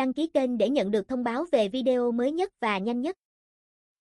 đăng ký kênh để nhận được thông báo về video mới nhất và nhanh nhất.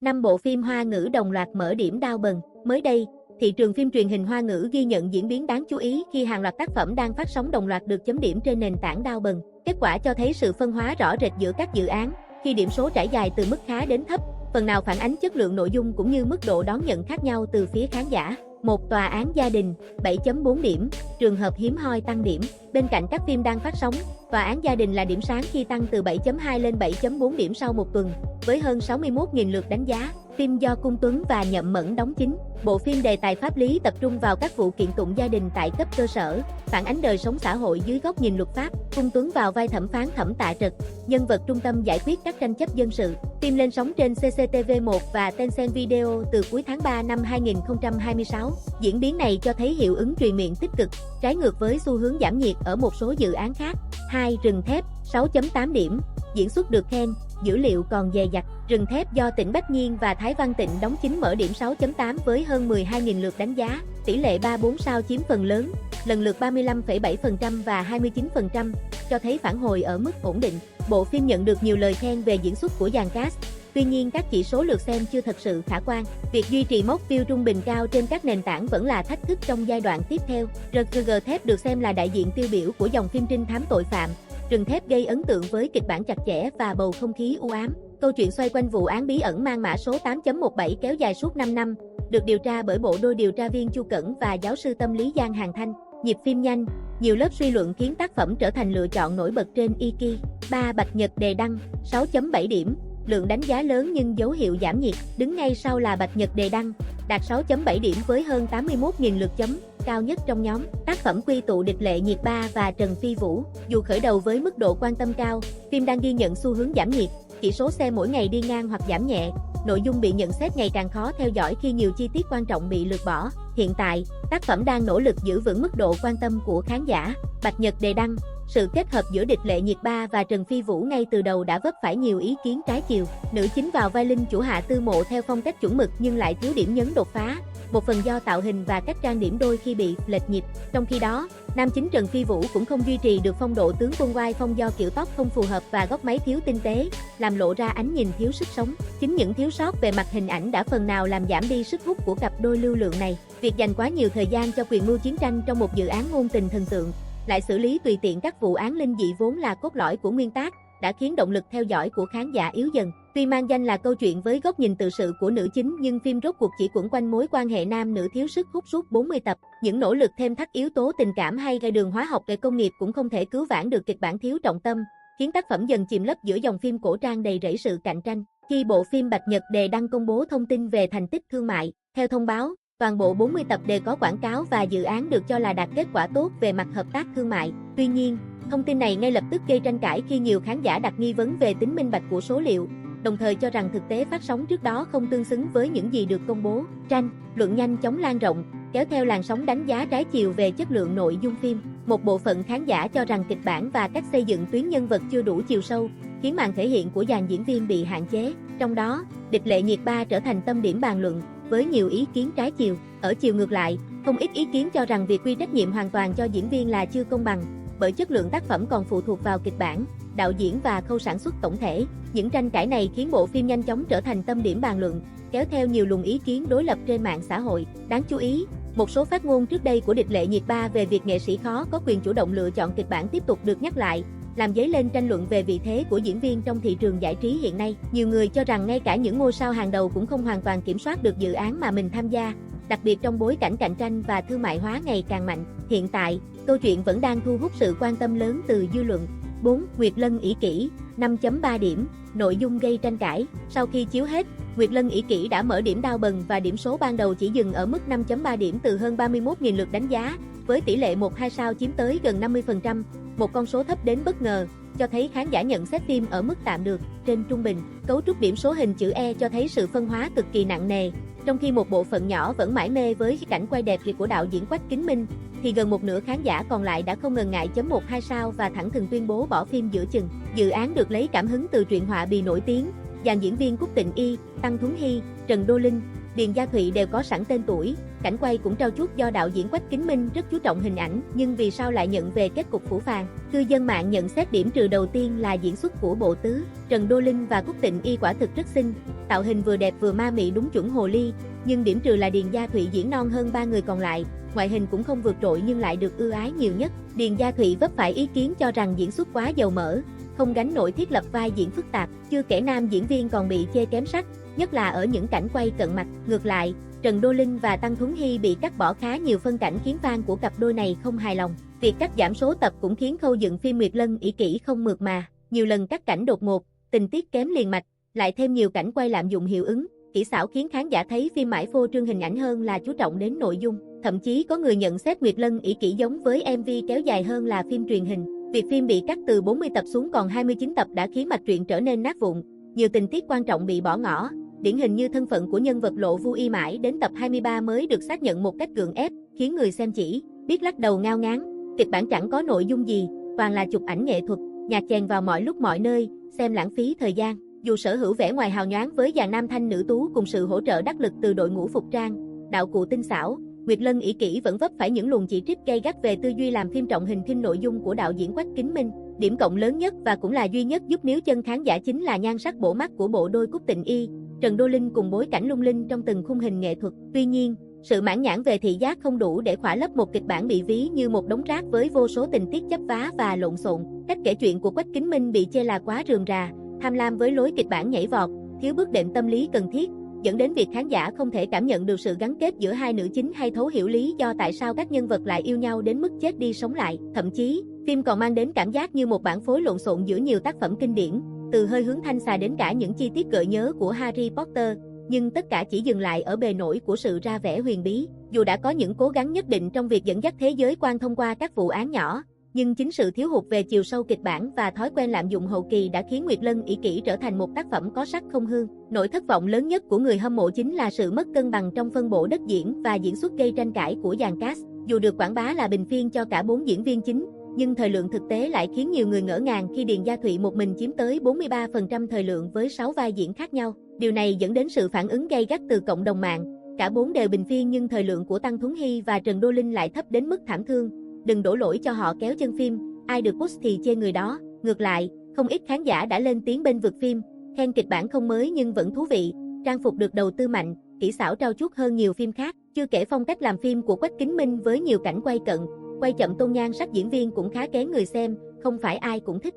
5 bộ phim Hoa ngữ đồng loạt mở điểm Đao Bần. Mới đây, thị trường phim truyền hình Hoa ngữ ghi nhận diễn biến đáng chú ý khi hàng loạt tác phẩm đang phát sóng đồng loạt được chấm điểm trên nền tảng Đao Bần. Kết quả cho thấy sự phân hóa rõ rệt giữa các dự án, khi điểm số trải dài từ mức khá đến thấp, phần nào phản ánh chất lượng nội dung cũng như mức độ đón nhận khác nhau từ phía khán giả. Một tòa án gia đình, 7.4 điểm, trường hợp hiếm hoi tăng điểm. Bên cạnh các phim đang phát sóng, tòa án gia đình là điểm sáng khi tăng từ 7.2 lên 7.4 điểm sau một tuần, với hơn 61.000 lượt đánh giá. Phim do Cung Tuấn và Nhậm Mẫn đóng chính. Bộ phim đề tài pháp lý tập trung vào các vụ kiện tụng gia đình tại cấp cơ sở, phản ánh đời sống xã hội dưới góc nhìn luật pháp. Cung Tuấn vào vai thẩm phán Thẩm Tạ Trật, nhân vật trung tâm giải quyết các tranh chấp dân sự. Phim lên sóng trên CCTV1 và Tencent Video từ cuối tháng 3 năm 2026. Diễn biến này cho thấy hiệu ứng truyền miệng tích cực, trái ngược với xu hướng giảm nhiệt ở một số dự án khác. 2. Rừng Thép, 6.8 điểm, diễn xuất được khen, dữ liệu còn dè dặt. Rừng Thép do Tỉnh Bách Nhiên và Thái Văn Tịnh đóng chính mở điểm 6.8 với hơn 12.000 lượt đánh giá, tỷ lệ 3-4 sao chiếm phần lớn, lần lượt 35,7% và 29%, cho thấy phản hồi ở mức ổn định. Bộ phim nhận được nhiều lời khen về diễn xuất của dàn cast, tuy nhiên các chỉ số lượt xem chưa thật sự khả quan. Việc duy trì mốc view trung bình cao trên các nền tảng vẫn là thách thức trong giai đoạn tiếp theo. Rừng Thép được xem là đại diện tiêu biểu của dòng phim trinh thám tội phạm. Rừng Thép gây ấn tượng với kịch bản chặt chẽ và bầu không khí u ám. Câu chuyện xoay quanh vụ án bí ẩn mang mã số 8.17 kéo dài suốt 5 năm, được điều tra bởi bộ đôi điều tra viên Chu Cẩn và giáo sư tâm lý Giang Hàng Thanh. Nhịp phim nhanh, nhiều lớp suy luận khiến tác phẩm trở thành lựa chọn nổi bật trên Iki. 3. Bạch Nhật Đề Đăng, 6.7 điểm, lượng đánh giá lớn nhưng dấu hiệu giảm nhiệt. Đứng ngay sau là Bạch Nhật Đề Đăng, đạt 6.7 điểm với hơn 81.000 lượt chấm, cao nhất trong nhóm. Tác phẩm Quy tụ Địch Lệ Nhiệt Ba và Trần Phi Vũ. Dù khởi đầu với mức độ quan tâm cao, phim đang ghi nhận xu hướng giảm nhiệt, chỉ số xem mỗi ngày đi ngang hoặc giảm nhẹ. Nội dung bị nhận xét ngày càng khó theo dõi khi nhiều chi tiết quan trọng bị lược bỏ. Hiện tại, tác phẩm đang nỗ lực giữ vững mức độ quan tâm của khán giả. Bạch Nhật Đề Đăng, sự kết hợp giữa Địch Lệ Nhiệt Ba và Trần Phi Vũ ngay từ đầu đã vấp phải nhiều ý kiến trái chiều. Nữ chính vào vai Linh Chủ Hạ Tư Mộ theo phong cách chuẩn mực nhưng lại thiếu điểm nhấn đột phá, một phần do tạo hình và cách trang điểm đôi khi bị lệch nhịp. Trong khi đó, nam chính Trần Phi Vũ cũng không duy trì được phong độ tướng quân oai phong do kiểu tóc không phù hợp và góc máy thiếu tinh tế, làm lộ ra ánh nhìn thiếu sức sống. Chính những thiếu sót về mặt hình ảnh đã phần nào làm giảm đi sức hút của cặp đôi lưu lượng này. Việc dành quá nhiều thời gian cho quyền mưu chiến tranh trong một dự án ngôn tình thần tượng, lại xử lý tùy tiện các vụ án linh dị vốn là cốt lõi của nguyên tác, đã khiến động lực theo dõi của khán giả yếu dần. Tuy mang danh là câu chuyện với góc nhìn tự sự của nữ chính nhưng phim rốt cuộc chỉ quẩn quanh mối quan hệ nam nữ thiếu sức hút suốt 40 tập. Những nỗ lực thêm thắt yếu tố tình cảm hay gây đường hóa học về công nghiệp cũng không thể cứu vãn được kịch bản thiếu trọng tâm, khiến tác phẩm dần chìm lấp giữa dòng phim cổ trang đầy rẫy sự cạnh tranh. Khi bộ phim Bạch Nhật Đề Đăng công bố thông tin về thành tích thương mại, theo thông báo, toàn bộ 40 tập đều có quảng cáo và dự án được cho là đạt kết quả tốt về mặt hợp tác thương mại. Tuy nhiên, thông tin này ngay lập tức gây tranh cãi khi nhiều khán giả đặt nghi vấn về tính minh bạch của số liệu, đồng thời cho rằng thực tế phát sóng trước đó không tương xứng với những gì được công bố. Tranh luận nhanh chóng lan rộng, kéo theo làn sóng đánh giá trái chiều về chất lượng nội dung phim. Một bộ phận khán giả cho rằng kịch bản và cách xây dựng tuyến nhân vật chưa đủ chiều sâu, khiến màn thể hiện của dàn diễn viên bị hạn chế. Trong đó, Địch Lệ Nhiệt Ba trở thành tâm điểm bàn luận, với nhiều ý kiến trái chiều. Ở chiều ngược lại, không ít ý kiến cho rằng việc quy trách nhiệm hoàn toàn cho diễn viên là chưa công bằng, bởi chất lượng tác phẩm còn phụ thuộc vào kịch bản, đạo diễn và khâu sản xuất tổng thể. Những tranh cãi này khiến bộ phim nhanh chóng trở thành tâm điểm bàn luận, kéo theo nhiều luồng ý kiến đối lập trên mạng xã hội. Đáng chú ý, một số phát ngôn trước đây của Địch Lệ Nhiệt Ba về việc nghệ sĩ khó có quyền chủ động lựa chọn kịch bản tiếp tục được nhắc lại, làm dấy lên tranh luận về vị thế của diễn viên trong thị trường giải trí hiện nay. Nhiều người cho rằng ngay cả những ngôi sao hàng đầu cũng không hoàn toàn kiểm soát được dự án mà mình tham gia, đặc biệt trong bối cảnh cạnh tranh và thương mại hóa ngày càng mạnh. Hiện tại, câu chuyện vẫn đang thu hút sự quan tâm lớn từ dư luận. 4. Nguyệt Lân Ỷ Kỷ, 5.3 điểm, nội dung gây tranh cãi. Sau khi chiếu hết, Nguyệt Lân Ỷ Kỷ đã mở điểm Đao Bần và điểm số ban đầu chỉ dừng ở mức 5.3 điểm từ hơn 31.000 lượt đánh giá, với tỷ lệ 1-2 sao chiếm tới gần 50%, một con số thấp đến bất ngờ, cho thấy khán giả nhận xét phim ở mức tạm được, trên trung bình. Cấu trúc điểm số hình chữ E cho thấy sự phân hóa cực kỳ nặng nề, trong khi một bộ phận nhỏ vẫn mải mê với cảnh quay đẹp của đạo diễn Quách Kính Minh, thì gần một nửa khán giả còn lại đã không ngần ngại chấm 1-2 sao và thẳng thừng tuyên bố bỏ phim giữa chừng. Dự án được lấy cảm hứng từ truyện họa bì nổi tiếng, dàn diễn viên Cúc Tịnh Y, Tăng Thuấn Hy, Trần Đô Linh, Điền Gia Thụy đều có sẵn tên tuổi, cảnh quay cũng trau chuốt do đạo diễn Quách Kính Minh rất chú trọng hình ảnh, nhưng vì sao lại nhận về kết cục phũ phàng? Cư dân mạng nhận xét điểm trừ đầu tiên là diễn xuất của bộ tứ, Trần Đô Linh và Cúc Tịnh Y quả thực rất xinh, tạo hình vừa đẹp vừa ma mị đúng chuẩn hồ ly, nhưng điểm trừ là Điền Gia Thụy diễn non hơn ba người còn lại, ngoại hình cũng không vượt trội nhưng lại được ưa ái nhiều nhất. Điền Gia Thụy vấp phải ý kiến cho rằng diễn xuất quá dầu mỡ, không gánh nổi thiết lập vai diễn phức tạp, chưa kể nam diễn viên còn bị chê kém sắc, nhất là ở những cảnh quay cận mặt. Ngược lại, Trần Đô Linh và Tăng Thuấn Hy bị cắt bỏ khá nhiều phân cảnh khiến fan của cặp đôi này không hài lòng. Việc cắt giảm số tập cũng khiến khâu dựng phim Nguyệt Lân ỷ kỷ không mượt mà, nhiều lần cắt cảnh đột ngột, tình tiết kém liền mạch, lại thêm nhiều cảnh quay lạm dụng hiệu ứng, kỹ xảo khiến khán giả thấy phim mãi phô trương hình ảnh hơn là chú trọng đến nội dung. Thậm chí có người nhận xét Nguyệt Lân ỷ kỷ giống với MV kéo dài hơn là phim truyền hình. Việc phim bị cắt từ 40 tập xuống còn 29 tập đã khiến mạch truyện trở nên nát vụn, nhiều tình tiết quan trọng bị bỏ ngỏ, điển hình như thân phận của nhân vật Lộ Vu Y mãi đến tập 23 mới được xác nhận một cách gượng ép, khiến người xem chỉ biết lắc đầu ngao ngán. Kịch bản chẳng có nội dung gì, toàn là chụp ảnh nghệ thuật, nhạc chèn vào mọi lúc mọi nơi, xem lãng phí thời gian. Dù sở hữu vẻ ngoài hào nhoáng với dàn nam thanh nữ tú cùng sự hỗ trợ đắc lực từ đội ngũ phục trang, đạo cụ tinh xảo, Nguyệt Lân ỷ kỷ vẫn vấp phải những luồng chỉ trích gay gắt về tư duy làm phim trọng hình khinh nội dung của đạo diễn Quách Kính Minh. Điểm cộng lớn nhất và cũng là duy nhất giúp níu chân khán giả chính là nhan sắc bổ mắt của bộ đôi Cúc Tịnh Y, Trần Đô Linh cùng bối cảnh lung linh trong từng khung hình nghệ thuật. Tuy nhiên, sự mãn nhãn về thị giác không đủ để khỏa lấp một kịch bản bị ví như một đống rác với vô số tình tiết chấp vá và lộn xộn. Cách kể chuyện của Quách Kính Minh bị chê là quá rườm rà, tham lam với lối kịch bản nhảy vọt, thiếu bước đệm tâm lý cần thiết, dẫn đến việc khán giả không thể cảm nhận được sự gắn kết giữa hai nữ chính hay thấu hiểu lý do tại sao các nhân vật lại yêu nhau đến mức chết đi sống lại. Thậm chí, phim còn mang đến cảm giác như một bản phối lộn xộn giữa nhiều tác phẩm kinh điển, từ hơi hướng thanh xà đến cả những chi tiết gợi nhớ của Harry Potter, nhưng tất cả chỉ dừng lại ở bề nổi của sự ra vẻ huyền bí. Dù đã có những cố gắng nhất định trong việc dẫn dắt thế giới quan thông qua các vụ án nhỏ, nhưng chính sự thiếu hụt về chiều sâu kịch bản và thói quen lạm dụng hậu kỳ đã khiến Nguyệt Lân ỷ kỷ trở thành một tác phẩm có sắc không hương. Nỗi thất vọng lớn nhất của người hâm mộ chính là sự mất cân bằng trong phân bổ đất diễn và diễn xuất gây tranh cãi của dàn cast. Dù được quảng bá là bình phiên cho cả 4 diễn viên chính, nhưng thời lượng thực tế lại khiến nhiều người ngỡ ngàng khi Điền Gia Thụy một mình chiếm tới 43% thời lượng với 6 vai diễn khác nhau. Điều này dẫn đến sự phản ứng gay gắt từ cộng đồng mạng. Cả 4 đều bình phiên nhưng thời lượng của Tăng Thuấn Hy và Trần Đô Linh lại thấp đến mức thảm thương. Đừng đổ lỗi cho họ kéo chân phim, ai được push thì chê người đó. Ngược lại, không ít khán giả đã lên tiếng bênh vực phim, khen kịch bản không mới nhưng vẫn thú vị, trang phục được đầu tư mạnh, kỹ xảo trau chuốt hơn nhiều phim khác. Chưa kể phong cách làm phim của Quách Kính Minh với nhiều cảnh quay cận, quay chậm tôn nhan sắc diễn viên cũng khá kén người xem, không phải ai cũng thích.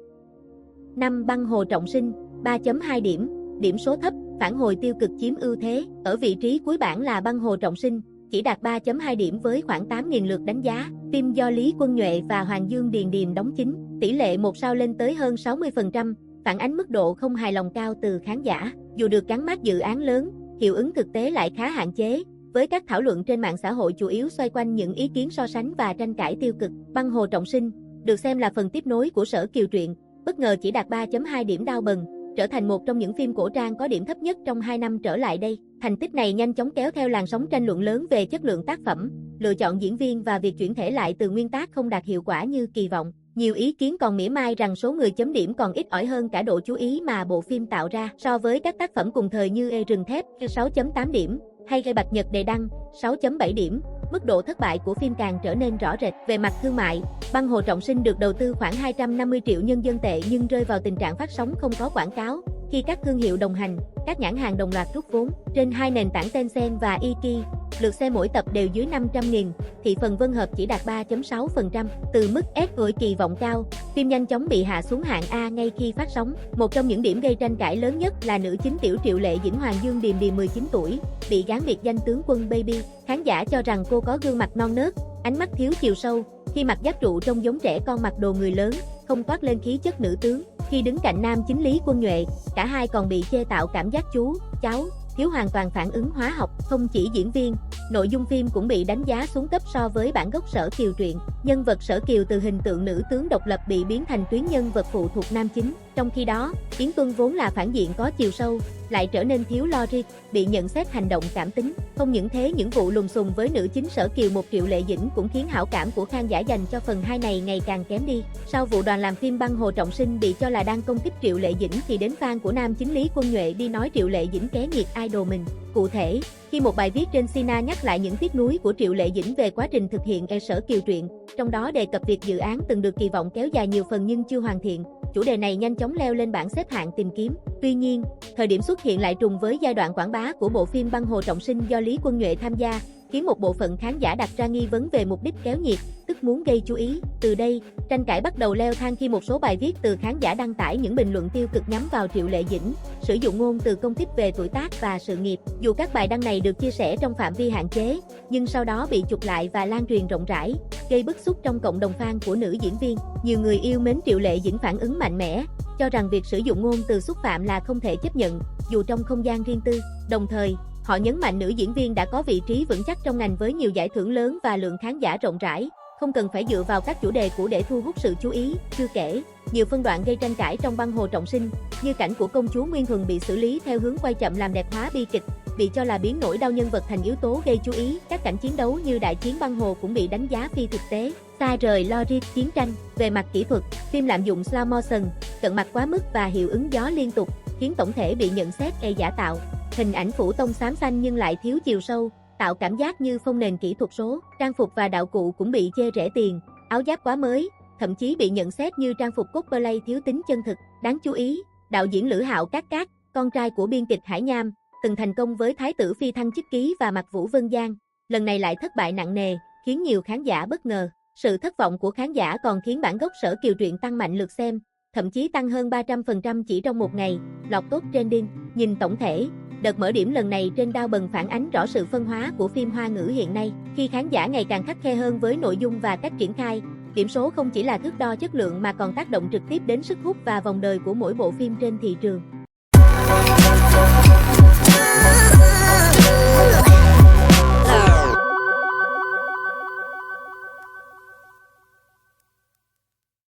5. Băng Hồ Trọng Sinh, 3.2 điểm, điểm số thấp, phản hồi tiêu cực chiếm ưu thế. Ở vị trí cuối bảng là Băng Hồ Trọng Sinh, chỉ đạt 3.2 điểm với khoảng 8.000 lượt đánh giá. Phim do Lý Quân Nhuệ và Hoàng Dương Điền Điềm đóng chính, tỷ lệ 1 sao lên tới hơn 60%, phản ánh mức độ không hài lòng cao từ khán giả. Dù được gắn mác dự án lớn, hiệu ứng thực tế lại khá hạn chế, với các thảo luận trên mạng xã hội chủ yếu xoay quanh những ý kiến so sánh và tranh cãi tiêu cực. Băng Hồ Trọng Sinh được xem là phần tiếp nối của Sở Kiều Truyện, bất ngờ chỉ đạt 3.2 điểm đao bần, trở thành một trong những phim cổ trang có điểm thấp nhất trong 2 năm trở lại đây. Thành tích này nhanh chóng kéo theo làn sóng tranh luận lớn về chất lượng tác phẩm, lựa chọn diễn viên và việc chuyển thể lại từ nguyên tác không đạt hiệu quả như kỳ vọng. Nhiều ý kiến còn mỉa mai rằng số người chấm điểm còn ít ỏi hơn cả độ chú ý mà bộ phim tạo ra. So với các tác phẩm cùng thời như Ê Rừng Thép 6.8 điểm hay Gây Bạch Nhật Đề Đăng 6.7 điểm, mức độ thất bại của phim càng trở nên rõ rệt. Về mặt thương mại, Băng Hồ Trọng Sinh được đầu tư khoảng 250 triệu nhân dân tệ nhưng rơi vào tình trạng phát sóng không có quảng cáo. Khi các thương hiệu đồng hành, các nhãn hàng đồng loạt rút vốn. Trên hai nền tảng Tencent và Iki, lượt xem mỗi tập đều dưới 500.000, thị phần vân hợp chỉ đạt 3.6%. Từ mức S gửi kỳ vọng cao, phim nhanh chóng bị hạ xuống hạng A ngay khi phát sóng. Một trong những điểm gây tranh cãi lớn nhất là nữ chính Tiểu Triệu Lệ Dĩnh Hoàng Dương Điềm Điềm 19 tuổi, bị gán biệt danh tướng quân Baby. Khán giả cho rằng cô có gương mặt non nớt, ánh mắt thiếu chiều sâu, khi mặc giáp trụ trông giống trẻ con mặc đồ người lớn, không toát lên khí chất nữ tướng. Khi đứng cạnh nam chính Lý Quân Nhuệ, cả hai còn bị chê tạo cảm giác chú, cháu, thiếu hoàn toàn phản ứng hóa học. Không chỉ diễn viên, nội dung phim cũng bị đánh giá xuống cấp so với bản gốc Sở Kiều truyện. Nhân vật Sở Kiều từ hình tượng nữ tướng độc lập bị biến thành tuyến nhân vật phụ thuộc nam chính. Trong khi đó, Yến Tuân vốn là phản diện có chiều sâu, lại trở nên thiếu logic, bị nhận xét hành động cảm tính. Không những thế, những vụ lùm xùm với nữ chính Sở Kiều một Triệu Lệ Dĩnh cũng khiến hảo cảm của khán giả dành cho phần 2 này ngày càng kém đi. Sau vụ đoàn làm phim băng Hồ Trọng Sinh bị cho là đang công kích Triệu Lệ Dĩnh thì đến fan của nam chính Lý Quân Nhuệ đi nói Triệu Lệ Dĩnh ké nghiệt idol mình. Cụ thể, khi một bài viết trên Sina nhắc lại những tiếc nuối của Triệu Lệ Dĩnh về quá trình thực hiện Sở Kiều truyện, trong đó đề cập việc dự án từng được kỳ vọng kéo dài nhiều phần nhưng chưa hoàn thiện. Chủ đề này nhanh chóng leo lên bảng xếp hạng tìm kiếm. Tuy nhiên, thời điểm xuất hiện lại trùng với giai đoạn quảng bá của bộ phim băng Hồ Trọng Sinh do Lý Quân Nhuệ tham gia, khiến một bộ phận khán giả đặt ra nghi vấn về mục đích kéo nhiệt, tức muốn gây chú ý. Từ đây, tranh cãi bắt đầu leo thang khi một số bài viết từ khán giả đăng tải những bình luận tiêu cực nhắm vào Triệu Lệ Dĩnh, sử dụng ngôn từ công kích về tuổi tác và sự nghiệp. Dù các bài đăng này được chia sẻ trong phạm vi hạn chế, nhưng sau đó bị chụp lại và lan truyền rộng rãi, gây bức xúc trong cộng đồng fan của nữ diễn viên. Nhiều người yêu mến Triệu Lệ Dĩnh phản ứng mạnh mẽ, cho rằng việc sử dụng ngôn từ xúc phạm là không thể chấp nhận, dù trong không gian riêng tư. Đồng thời, họ nhấn mạnh nữ diễn viên đã có vị trí vững chắc trong ngành với nhiều giải thưởng lớn và lượng khán giả rộng rãi, không cần phải dựa vào các chủ đề cũ để thu hút sự chú ý. Chưa kể, nhiều phân đoạn gây tranh cãi trong băng Hồ Trọng Sinh, như cảnh của công chúa Nguyên Huân bị xử lý theo hướng quay chậm làm đẹp hóa bi kịch, bị cho là biến nỗi đau nhân vật thành yếu tố gây chú ý. Các cảnh chiến đấu như đại chiến băng hồ cũng bị đánh giá phi thực tế, xa rời logic chiến tranh. Về mặt kỹ thuật, phim lạm dụng slow motion, cận mặt quá mức và hiệu ứng gió liên tục, khiến tổng thể bị nhận xét giả tạo. Hình ảnh phủ tông xám xanh nhưng lại thiếu chiều sâu, tạo cảm giác như phông nền kỹ thuật số. Trang phục và đạo cụ cũng bị chê rẻ tiền, áo giáp quá mới, thậm chí bị nhận xét như trang phục cosplay thiếu tính chân thực. Đáng chú ý, đạo diễn Lữ Hạo Cát Cát, con trai của biên kịch Hải Nham, từng thành công với Thái tử Phi Thăng Chức Ký và Mặt Vũ Vân Giang, lần này lại thất bại nặng nề, khiến nhiều khán giả bất ngờ. Sự thất vọng của khán giả còn khiến bản gốc Sở Kiều truyện tăng mạnh lượt xem, thậm chí tăng hơn 300% chỉ trong một ngày, lọt top trending. Nhìn tổng thể, đợt mở điểm lần này trên Đao Bần phản ánh rõ sự phân hóa của phim Hoa ngữ hiện nay, khi khán giả ngày càng khắt khe hơn với nội dung và cách triển khai. Điểm số không chỉ là thước đo chất lượng mà còn tác động trực tiếp đến sức hút và vòng đời của mỗi bộ phim trên thị trường.